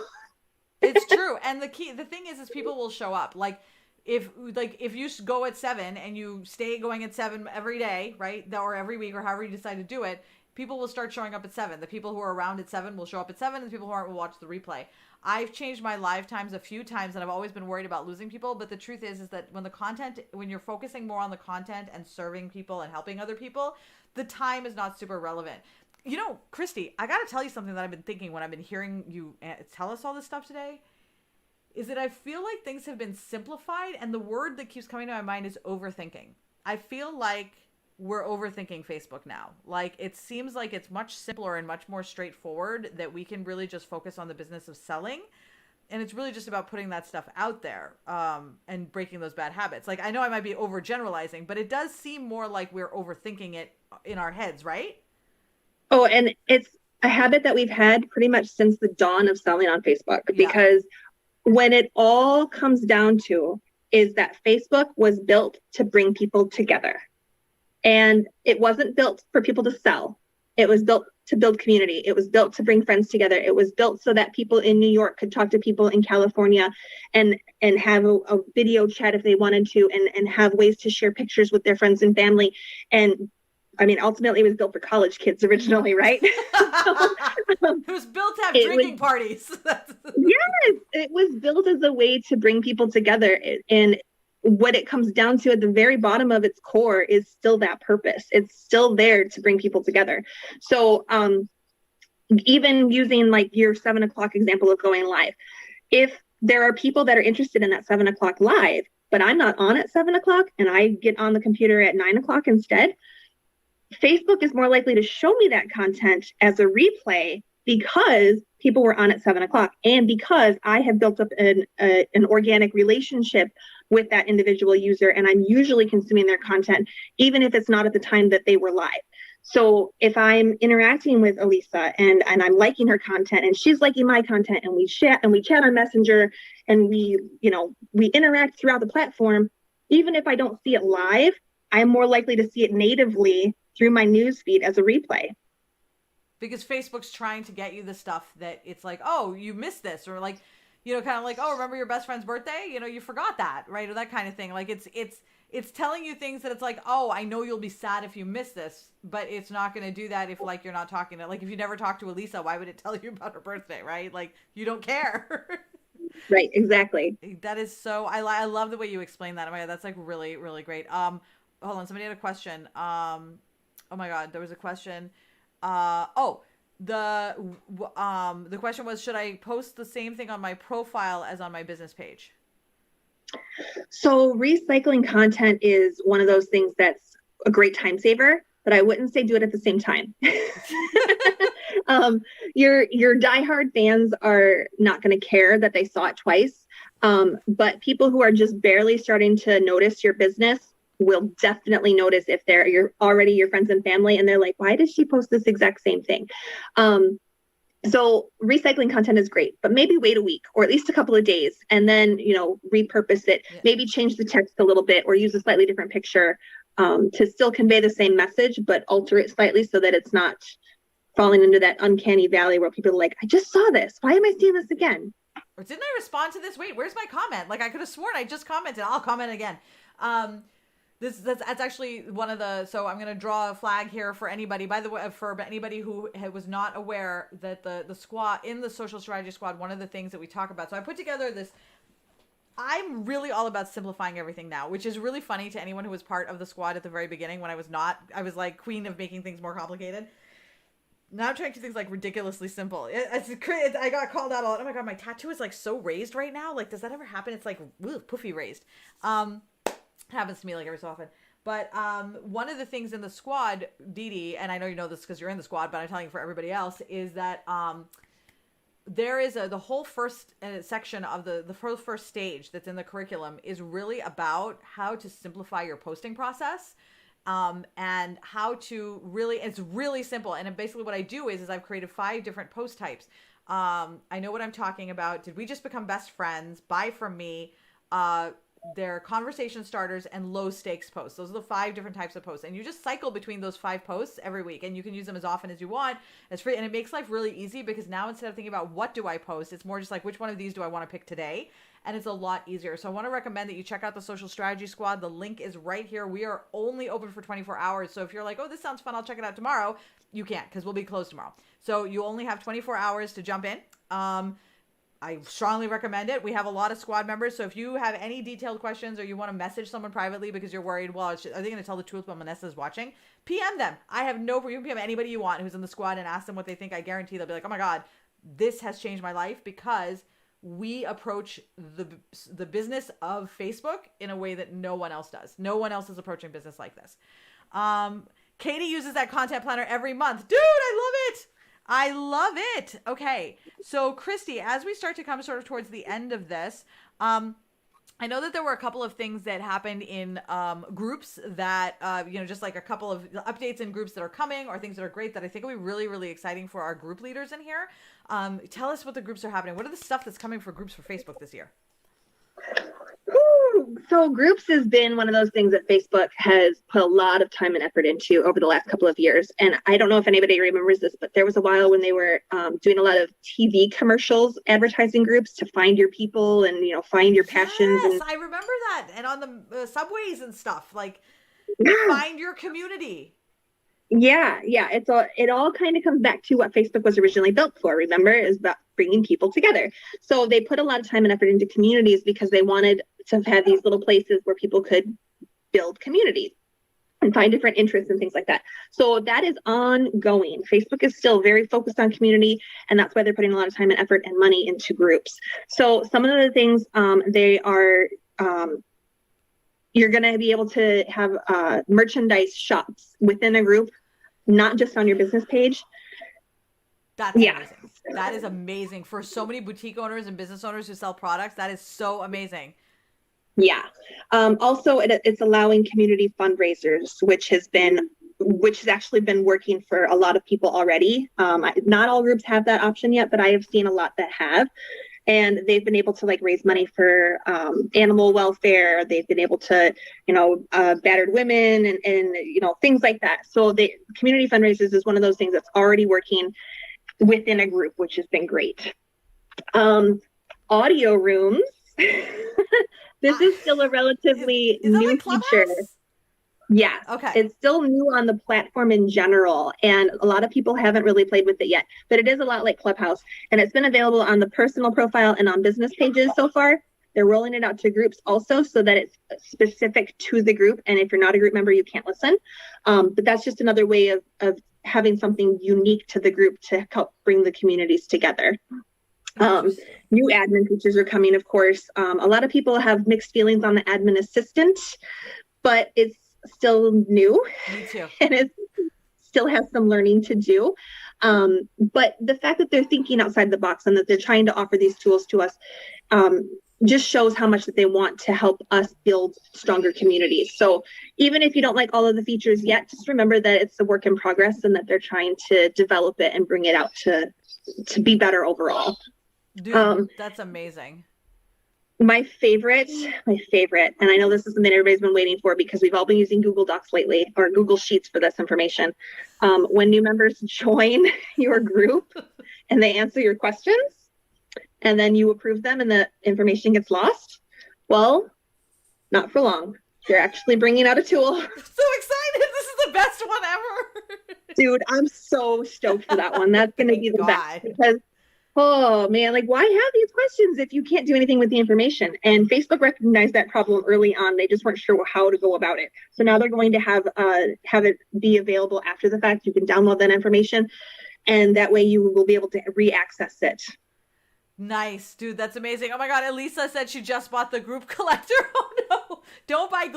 It's true. And the thing is people will show up. Like if you go at 7 and you stay going at 7 every day, right? Or every week, or however you decide to do it, people will start showing up at 7. The people who are around at 7 will show up at 7, and the people who aren't will watch the replay. I've changed my live times a few times, and I've always been worried about losing people. But the truth is that when you're focusing more on the content and serving people and helping other people, the time is not super relevant. You know, Christy, I got to tell you something that I've been thinking when I've been hearing you tell us all this stuff today, is that I feel like things have been simplified, and the word that keeps coming to my mind is overthinking. I feel like we're overthinking Facebook now. Like, it seems like it's much simpler and much more straightforward, that we can really just focus on the business of selling. And it's really just about putting that stuff out there, and breaking those bad habits. Like, I know I might be overgeneralizing, but it does seem more like we're overthinking it in our heads, right? Oh, and it's a habit that we've had pretty much since the dawn of selling on Facebook, because when it all comes down to is that Facebook was built to bring people together. And it wasn't built for people to sell. It was built to build community. It was built to bring friends together. It was built so that people in New York could talk to people in California and have a video chat if they wanted to, and have ways to share pictures with their friends and family. And I mean, ultimately, it was built for college kids originally, right? It was built to have drinking parties. Yes, it was built as a way to bring people together. And what it comes down to at the very bottom of its core is still that purpose. It's still there to bring people together. So even using like your 7 o'clock example of going live, if there are people that are interested in that 7 o'clock live, but I'm not on at 7 o'clock and I get on the computer at 9 o'clock instead, Facebook is more likely to show me that content as a replay because people were on at 7 o'clock, and because I have built up an organic relationship with that individual user, and I'm usually consuming their content, even if it's not at the time that they were live. So if I'm interacting with Elisa and I'm liking her content and she's liking my content, and we chat on Messenger, and we interact throughout the platform, even if I don't see it live, I'm more likely to see it natively through my newsfeed as a replay. Because Facebook's trying to get you the stuff that it's like, oh, you missed this, or like, kind of like, oh, remember your best friend's birthday? You forgot that, right? Or that kind of thing. Like it's telling you things that it's like, oh, I know you'll be sad if you miss this, but it's not going to do that if like you're not talking to, like if you never talked to Elisa, why would it tell you about her birthday, right? Like you don't care. Right, exactly. That is so, I love the way you explain that. Oh my God, that's like really, really great. Hold on, somebody had a question. Oh my God, there was a question. The question was, should I post the same thing on my profile as on my business page? So recycling content is one of those things that's a great time saver, but I wouldn't say do it at the same time. Your diehard fans are not going to care that they saw it twice. But people who are just barely starting to notice your business will definitely notice if you're already your friends and family, and they're like, why does she post this exact same thing? So recycling content is great, but maybe wait a week or at least a couple of days, and then, repurpose it, maybe change the text a little bit or use a slightly different picture to still convey the same message, but alter it slightly so that it's not falling into that uncanny valley where people are like, I just saw this. Why am I seeing this again? Or didn't I respond to this? Wait, where's my comment? Like I could have sworn I just commented. I'll comment again. That's actually one of the, so I'm going to draw a flag here for anybody, by the way, for anybody who was not aware that the squad, in the social strategy squad, one of the things that we talk about, so I put together this I'm really all about simplifying everything now, which is really funny to anyone who was part of the squad at the very beginning when I was not. I was like queen of making things more complicated. Now I'm trying to do things like ridiculously simple. I got called out a lot. Oh my god, my tattoo is like so raised right now. Like, does that ever happen? It's like poofy raised. It happens to me like every so often. But one of the things in the squad, Dee Dee, and I know you know this because you're in the squad, but I'm telling you for everybody else, is that there is the whole first section of the first stage that's in the curriculum is really about how to simplify your posting process. And how to really, it's really simple. And basically what I do is I've created 5 different post types. I know what I'm talking about. Did we just become best friends? Buy from me. They're conversation starters and low stakes posts. Those are the 5 different types of posts. And you just cycle between those 5 posts every week, and you can use them as often as you want. It's free. And it makes life really easy because now instead of thinking about what do I post, it's more just like, which one of these do I want to pick today? And it's a lot easier. So I want to recommend that you check out the Social Strategy Squad. The link is right here. We are only open for 24 hours. So if you're like, oh, this sounds fun, I'll check it out tomorrow, you can't because we'll be closed tomorrow. So you only have 24 hours to jump in. I strongly recommend it. We have a lot of squad members. So if you have any detailed questions or you want to message someone privately because you're worried, well, are they going to tell the truth when Vanessa's watching? PM them. I have no problem. You can PM anybody you want who's in the squad and ask them what they think. I guarantee they'll be like, oh my God, this has changed my life because we approach the business of Facebook in a way that no one else does. No one else is approaching business like this. Katie uses that content planner every month. Dude, I love it. I love it. Okay. So Christy, as we start to come sort of towards the end of this, I know that there were a couple of things that happened in groups that, just like a couple of updates in groups that are coming or things that are great that I think will be really, really exciting for our group leaders in here. Tell us what the groups are happening. What are the stuff that's coming for groups for Facebook this year? So groups has been one of those things that Facebook has put a lot of time and effort into over the last couple of years. And I don't know if anybody remembers this, but there was a while when they were doing a lot of TV commercials, advertising groups to find your people and, find your passions. Yes, I remember that. And on the subways and stuff, like find your community. Yeah. It all kind of comes back to what Facebook was originally built for. Remember, is about bringing people together. So they put a lot of time and effort into communities because they wanted to have these little places where people could build communities and find different interests and things like that. So that is ongoing. Facebook is still very focused on community, and that's why they're putting a lot of time and effort and money into groups. So some of the things they are, you're going to be able to have merchandise shops within a group, not just on your business page. That's amazing. That is amazing for so many boutique owners and business owners who sell products. That is so amazing. Yeah. Also, it's allowing community fundraisers, which has actually been working for a lot of people already. Not all groups have that option yet, but I have seen a lot that have. And they've been able to raise money for animal welfare. They've been able to, battered women and things like that. So the community fundraisers is one of those things that's already working within a group, which has been great. Audio rooms. This is still a relatively new feature. Yeah. Okay. It's still new on the platform in general, and a lot of people haven't really played with it yet, but it is a lot like Clubhouse, and it's been available on the personal profile and on business pages so far. They're rolling it out to groups also so that it's specific to the group. And if you're not a group member, you can't listen. But that's just another way of having something unique to the group to help bring the communities together. New admin features are coming, of course. A lot of people have mixed feelings on the admin assistant, but it's still new. Me too. And it still has some learning to do. But the fact that they're thinking outside the box and that they're trying to offer these tools to us just shows how much that they want to help us build stronger communities. So even if you don't like all of the features yet, just remember that it's a work in progress and that they're trying to develop it and bring it out to be better overall. Dude, that's amazing. My favorite, and I know this is something everybody's been waiting for because we've all been using Google Docs lately or Google Sheets for this information. When new members join your group and they answer your questions and then you approve them and the information gets lost, well, not for long. They're actually bringing out a tool. So excited. This is the best one ever. Dude, I'm so stoked for that one. That's going to be the best because Oh man, like why have these questions if you can't do anything with the information? And Facebook recognized that problem early on. They just weren't sure how to go about it. So now they're going to have it be available after the fact. You can download that information, and that way you will be able to re-access it. Nice, dude. That's amazing. Oh my God. Elisa said she just bought the group collector. Oh no. Don't buy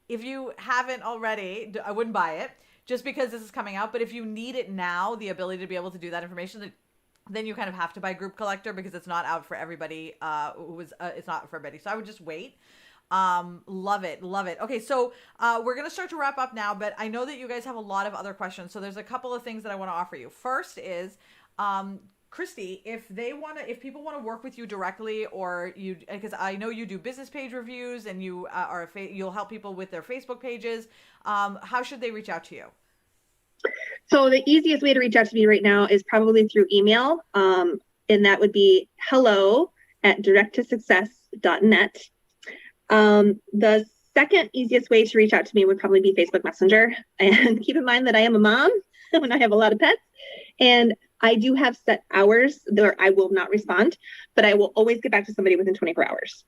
if you haven't already, I wouldn't buy it just because this is coming out. But if you need it now, the ability to be able to do that information, then you kind of have to buy group collector because it's not out for everybody. It's not for everybody. So I would just wait. Love it. Love it. Okay. So, we're going to start to wrap up now, but I know that you guys have a lot of other questions. So there's a couple of things that I want to offer you. First is, Christy, if people want to work with you directly, or you, because I know you do business page reviews and you you'll help people with their Facebook pages. How should they reach out to you? So the easiest way to reach out to me right now is probably through email. And that would be hello@directtosuccess.net. The second easiest way to reach out to me would probably be Facebook Messenger. And keep in mind that I am a mom when I have a lot of pets. And I do have set hours where I will not respond, but I will always get back to somebody within 24 hours.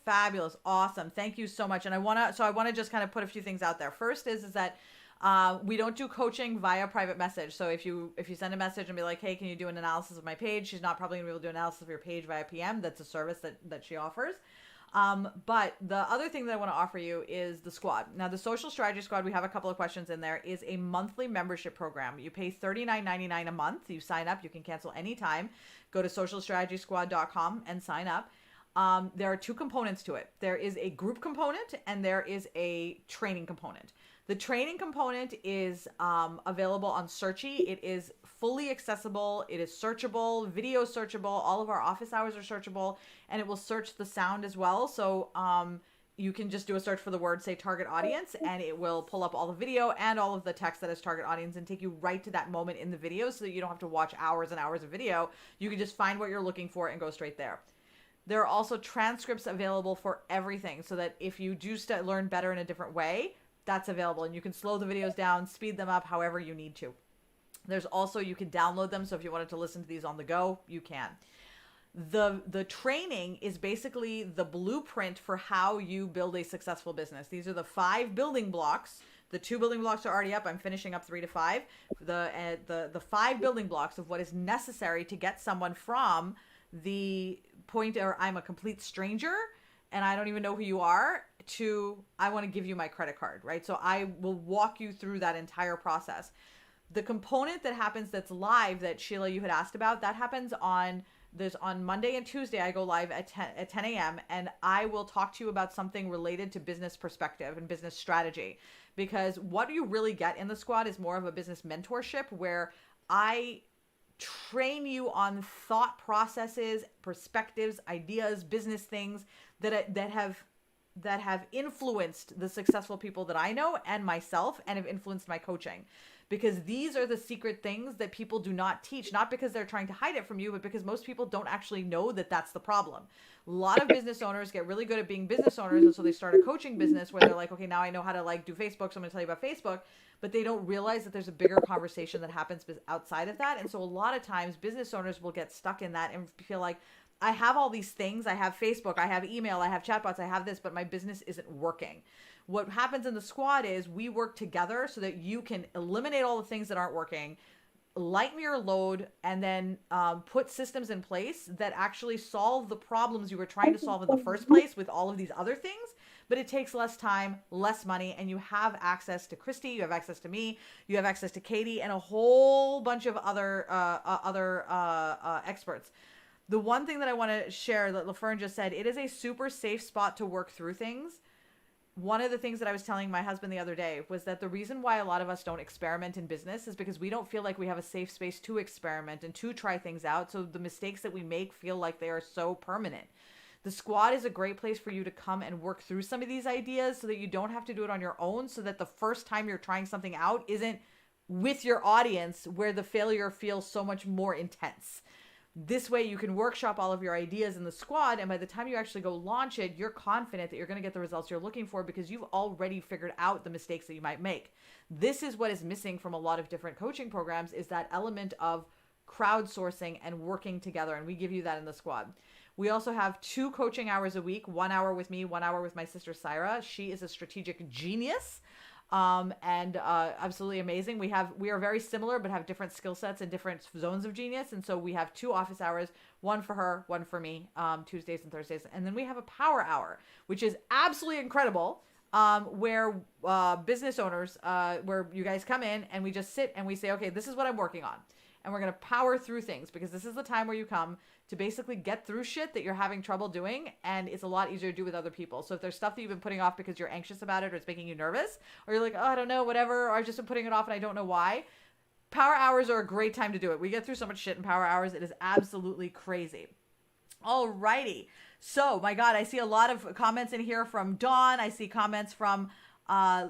Fabulous. Awesome. Thank you so much. And I want to just kind of put a few things out there. First is that we don't do coaching via private message. So if you send a message and be like, hey, can you do an analysis of my page? She's not probably gonna be able to do an analysis of your page via PM. That's a service that she offers. But the other thing that I want to offer you is the squad. Now, the Social Strategy Squad, we have a couple of questions in there, is a monthly membership program. You pay $39.99 a month. You sign up. You can cancel anytime. Go to socialstrategysquad.com and sign up. There are two components to it. There is a group component and there is a training component. The training component is available on Searchy. It is fully accessible. It is searchable, video searchable. All of our office hours are searchable, and it will search the sound as well. So you can just do a search for the word, say target audience, and it will pull up all the video and all of the text that is target audience and take you right to that moment in the video so that you don't have to watch hours and hours of video. You can just find what you're looking for and go straight there. There are also transcripts available for everything so that if you do learn better in a different way, that's available, and you can slow the videos down, speed them up however you need to. There's also, you can download them, so if you wanted to listen to these on the go, you can. The training is basically the blueprint for how you build a successful business. These are the 5 building blocks. The 2 building blocks are already up. I'm finishing up 3 to 5. The 5 building blocks of what is necessary to get someone from the point where I'm a complete stranger and I don't even know who you are to I want to give you my credit card, right? So I will walk you through that entire process. The component that happens that's live that Sheila, you had asked about, that happens on Monday and Tuesday. I go live at 10 a.m. and I will talk to you about something related to business perspective and business strategy, because what you really get in the squad is more of a business mentorship where I train you on thought processes, perspectives, ideas, business things that have influenced the successful people that I know and myself and have influenced my coaching. Because these are the secret things that people do not teach, not because they're trying to hide it from you, but because most people don't actually know that that's the problem. A lot of business owners get really good at being business owners, and so they start a coaching business where they're like, okay, now I know how to do Facebook, so I'm going to tell you about Facebook, but they don't realize that there's a bigger conversation that happens outside of that. And so a lot of times business owners will get stuck in that and feel like, I have all these things. I have Facebook, I have email, I have chatbots, I have this, but my business isn't working. What happens in the squad is we work together so that you can eliminate all the things that aren't working, lighten your load, and then put systems in place that actually solve the problems you were trying to solve in the first place with all of these other things. But it takes less time, less money, and you have access to Christy, you have access to me, you have access to Katie, and a whole bunch of other experts. The one thing that I want to share that LaFern just said, it is a super safe spot to work through things. One of the things that I was telling my husband the other day was that the reason why a lot of us don't experiment in business is because we don't feel like we have a safe space to experiment and to try things out. So the mistakes that we make feel like they are so permanent. The squad is a great place for you to come and work through some of these ideas so that you don't have to do it on your own, so that the first time you're trying something out isn't with your audience where the failure feels so much more intense. This way you can workshop all of your ideas in the squad, and by the time you actually go launch it, you're confident that you're going to get the results you're looking for because you've already figured out the mistakes that you might make. This is what is missing from a lot of different coaching programs, is that element of crowdsourcing and working together, and we give you that in the squad. We also have 2 coaching hours a week, 1 hour with me, 1 hour with my sister Syra. She is a strategic genius. And absolutely amazing. We are very similar, but have different skill sets and different zones of genius. And so we have 2 office hours, one for her, one for me, Tuesdays and Thursdays. And then we have a power hour, which is absolutely incredible. Where business owners, where you guys come in and we just sit and we say, okay, this is what I'm working on. And we're going to power through things, because this is the time where you come to basically get through shit that you're having trouble doing. And it's a lot easier to do with other people. So if there's stuff that you've been putting off because you're anxious about it, or it's making you nervous, or you're like, oh, I don't know, whatever, or I've just been putting it off and I don't know why, power hours are a great time to do it. We get through so much shit in power hours. It is absolutely crazy. Alrighty. So, my God, I see a lot of comments in here from Dawn. I see comments from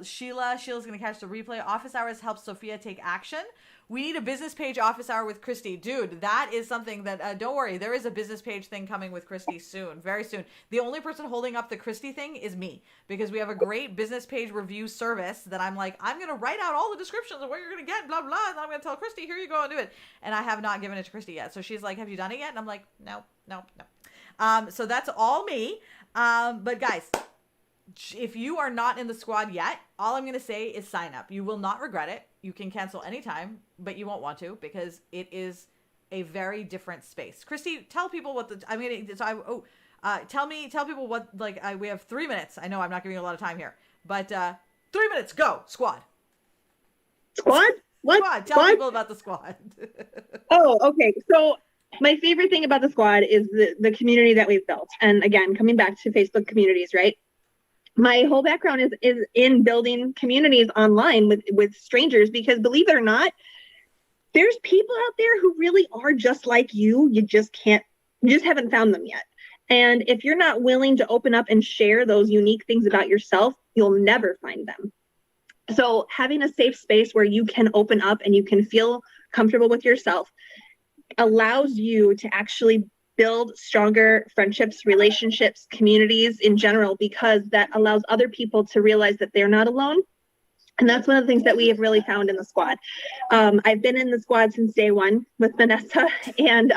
Sheila. Sheila's going to catch the replay. Office hours helps Sophia take action. We need a business page office hour with Christy. Dude, that is something that, don't worry, there is a business page thing coming with Christy soon, very soon. The only person holding up the Christy thing is me, because we have a great business page review service that I'm like, I'm going to write out all the descriptions of what you're going to get, blah, blah, and I'm going to tell Christy, here you go and do it. And I have not given it to Christy yet. So she's like, have you done it yet? And I'm like, no. So that's all me. But guys, if you are not in the squad yet, all I'm going to say is sign up. You will not regret it. You can cancel anytime, but you won't want to, because it is a very different space. Christy, tell people what tell people what, we have 3 minutes. I know I'm not giving you a lot of time here, but 3 minutes, go, squad. Squad? What? Squad. Tell people about the squad. Oh, okay. So my favorite thing about the squad is the community that we've built. And again, coming back to Facebook communities, right? My whole background is in building communities online with strangers, because believe it or not, there's people out there who really are just like you. You just haven't found them yet. And if you're not willing to open up and share those unique things about yourself, you'll never find them. So having a safe space where you can open up and you can feel comfortable with yourself allows you to actually build stronger friendships, relationships, communities in general, because that allows other people to realize that they're not alone. And that's one of the things that we have really found in the squad. I've been in the squad since day one with Vanessa, and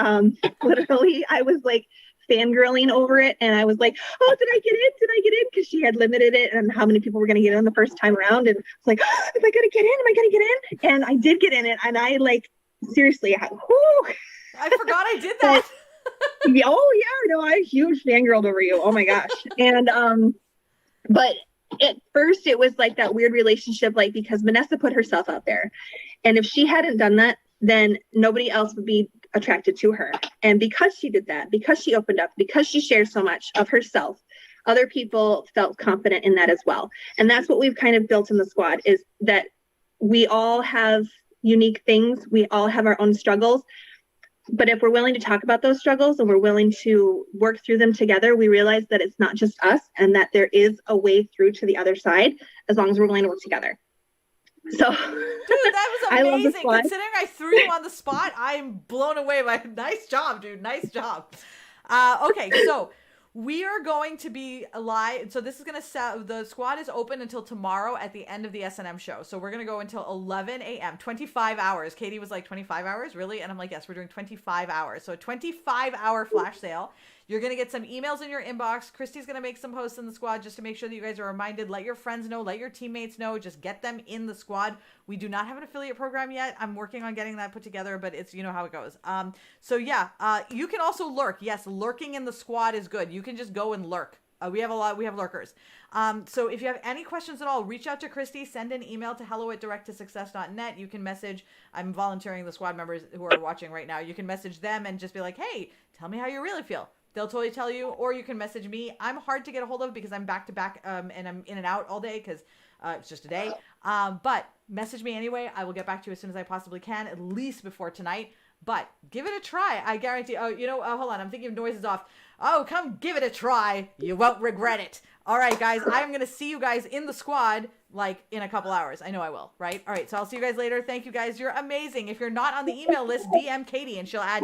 literally I was like fangirling over it. And I was like, oh, did I get in? Did I get in? Because she had limited it and how many people were going to get in the first time around. And I was like, oh, am I going to get in? Am I going to get in? And I did get in it. And I seriously, I forgot I did that. Oh yeah, no, I huge fangirled over you. Oh my gosh. And but at first it was like that weird relationship, because Vanessa put herself out there, and if she hadn't done that, then nobody else would be attracted to her. And because she did that, because she opened up, because she shared so much of herself, other people felt confident in that as well. And that's what we've kind of built in the squad, is that we all have unique things. We all have our own struggles. But if we're willing to talk about those struggles and we're willing to work through them together, we realize that it's not just us, and that there is a way through to the other side, as long as we're willing to work together. So, dude, that was amazing. Considering I threw you on the spot, I'm blown away by nice job, dude. Nice job. Okay, so we are going to be live. So this is going to the squad is open until tomorrow at the end of the S&M show. So we're going to go until 11 a.m., 25 hours. Katie was like, 25 hours? Really? And I'm like, yes, we're doing 25 hours. So a 25-hour flash sale. You're going to get some emails in your inbox. Christy's going to make some posts in the squad just to make sure that you guys are reminded. Let your friends know. Let your teammates know. Just get them in the squad. We do not have an affiliate program yet. I'm working on getting that put together, but it's, you know how it goes. So yeah, you can also lurk. Yes, lurking in the squad is good. You can just go and lurk. We have lurkers. So if you have any questions at all, reach out to Christy, send an email to hello@directtosuccess.net. You can message, I'm volunteering the squad members who are watching right now. You can message them and just be like, hey, tell me how you really feel. They'll totally tell you, or you can message me. I'm hard to get a hold of because I'm back to back, and I'm in and out all day because it's just a day. But message me anyway. I will get back to you as soon as I possibly can, at least before tonight. But give it a try. I guarantee. Oh, hold on. I'm thinking of noises off. Oh, come give it a try. You won't regret it. All right, guys. I'm going to see you guys in the squad in a couple hours. I know I will, right? All right. So I'll see you guys later. Thank you, guys. You're amazing. If you're not on the email list, DM Katie and she'll add you.